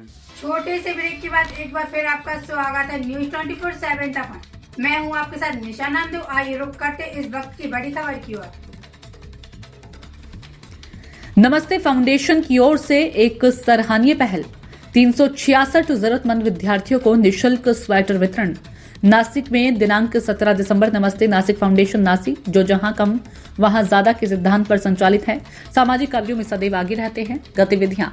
छोटे से ब्रेक के बाद एक बार फिर आपका स्वागत है न्यूज 24/7 तक। मैं हूं आपके साथ निशा नामदेव। आइए रुक करते इस वक्त की बड़ी खबर की ओर। नमस्ते फाउंडेशन की ओर से एक सराहनीय पहल, 366 जरूरतमंद विद्यार्थियों को निशुल्क स्वेटर वितरण। नासिक में दिनांक 17 दिसंबर नमस्ते नासिक फाउंडेशन नासिक, जो जहां कम वहां ज्यादा के सिद्धांत पर संचालित है, सामाजिक कार्यों में सदैव आगे रहते हैं। गतिविधियां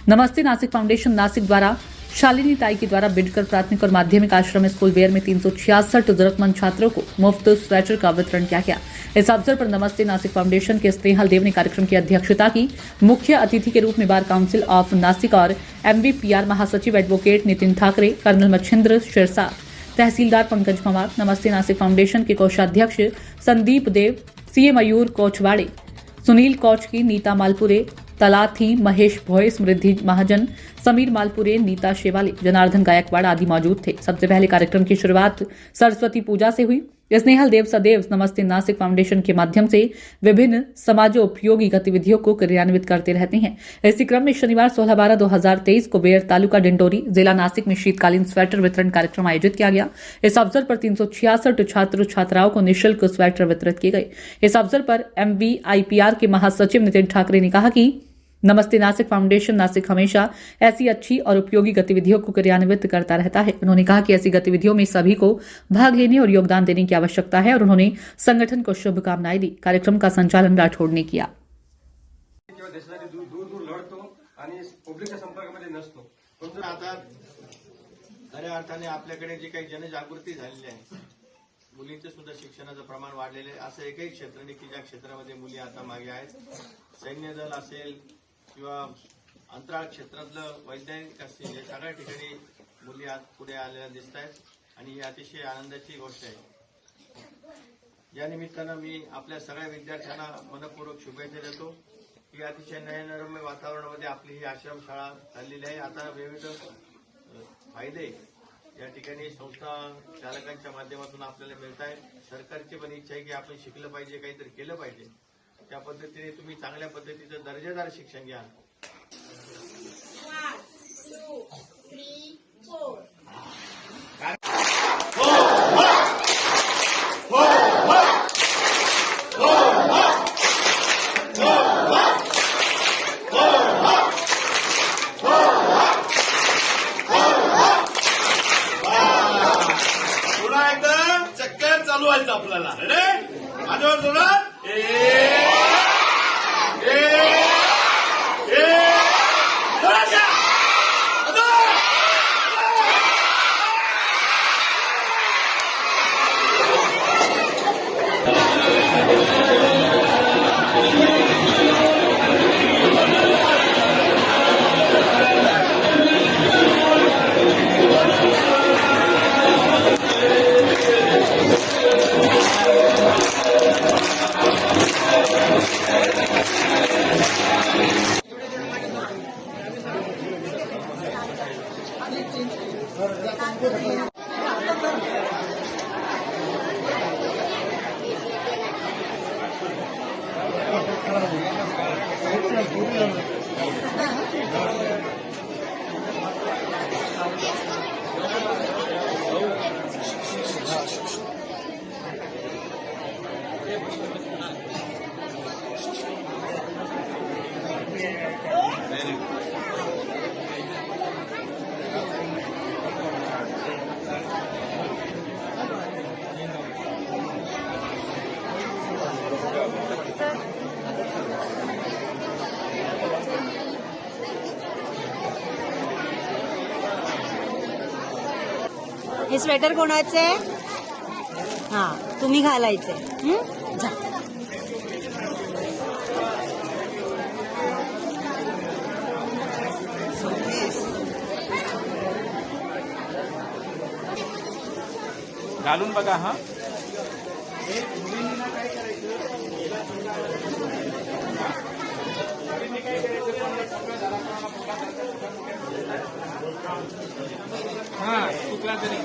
नमस्ते नासिक फाउंडेशन नासिक द्वारा शालिनी ताई के द्वारा बिडकर प्राथमिक और माध्यमिक आश्रम स्कूल वेयर में 366 जरूरतमंद छात्रों को मुफ्त स्वेटर का वितरण किया गया। इस अवसर पर नमस्ते नासिक फाउंडेशन के स्नेहल देव ने कार्यक्रम की अध्यक्षता की। मुख्य अतिथि के रूप में बार काउंसिल ऑफ नासिक और MVPR महासचिव एडवोकेट नितिन ठाकरे, कर्नल मच्छिंद्र शिरसाट, तहसीलदार पंकज पवार, नमस्ते नासिक फाउंडेशन के कोषाध्यक्ष संदीप देव, CA मयूर कोचवाड़े, सुनील कोचकी, नीता मालपुरे, तलाथी महेश भोय, समृद्धि महाजन, समीर मालपुरे, नीता शेवाले, जनार्दन गायकवाड़ आदि मौजूद थे। सबसे पहले कार्यक्रम की शुरुआत सरस्वती पूजा से हुई। स्नेहल देव सदैव नमस्ते नासिक फाउंडेशन के माध्यम से विभिन्न समाजोपयोगी गतिविधियों को क्रियान्वित करते रहते हैं। इसी क्रम में शनिवार 16/12/2023 को बेयर तालुका डिंडोरी जिला नासिक में शीतकालीन स्वेटर वितरण कार्यक्रम आयोजित किया गया। इस अवसर पर 366 छात्र छात्राओं को निःशुल्क स्वेटर वितरित किए गए। इस अवसर पर MVIPR के महासचिव नितिन ठाकरे ने कहा कि नमस्ते नासिक फाउंडेशन नासिक हमेशा ऐसी अच्छी और उपयोगी गतिविधियों को क्रियान्वित करता रहता है। उन्होंने कहा कि ऐसी गतिविधियों में सभी को भाग लेने और योगदान देने की आवश्यकता है और उन्होंने संगठन को शुभकामनाएं दी। कार्यक्रम का संचालन राठौड़ ने किया। देशासाठी दूर दूर लढतो आणि पब्लिकच्या संपर्कामध्ये नसतो, पण आता खऱ्या अर्थाने आपल्याकडे जी काही जनजागृती झालेली आहे, मुलींचे सुद्धा शिक्षणाचं प्रमाण वाढलेले आहे। असं एकही क्षेत्र नाही की ज्या क्षेत्रामध्ये मुली आता मागे आहेत। सैन्य दल असेल किंवा अंतराळ क्षेत्रातलं वैज्ञानिक असेल, या सगळ्या ठिकाणी मुली आज पुढे आलेल्या दिसत आहेत आणि ही अतिशय आनंदाची गोष्ट आहे। या निमित्तानं मी आपल्या सगळ्या विद्यार्थ्यांना मनपूर्वक शुभेच्छा देतो की अतिशय नयनरम्य वातावरणामध्ये आपली ही आश्रमशाळा चाललेली आहे। आता विविध फायदे या ठिकाणी संस्था चालकांच्या माध्यमातून आपल्याला मिळत आहेत। सरकारची पण इच्छा आहे की आपण शिकलं पाहिजे, काहीतरी केलं पाहिजे। त्या पद्धतीने तुम्ही चांगल्या पद्धतीचं दर्जेदार शिक्षण घ्या। 1 2 3 4 पुन्हा एकदा चक्कर चालू व्हायचं आपल्याला। रेडी? माझ्यावर जोडा। हे स्वेटर कोणाचे? हा, तुम्ही घालायचे। जा. घालून बघा। हा चुकला तरी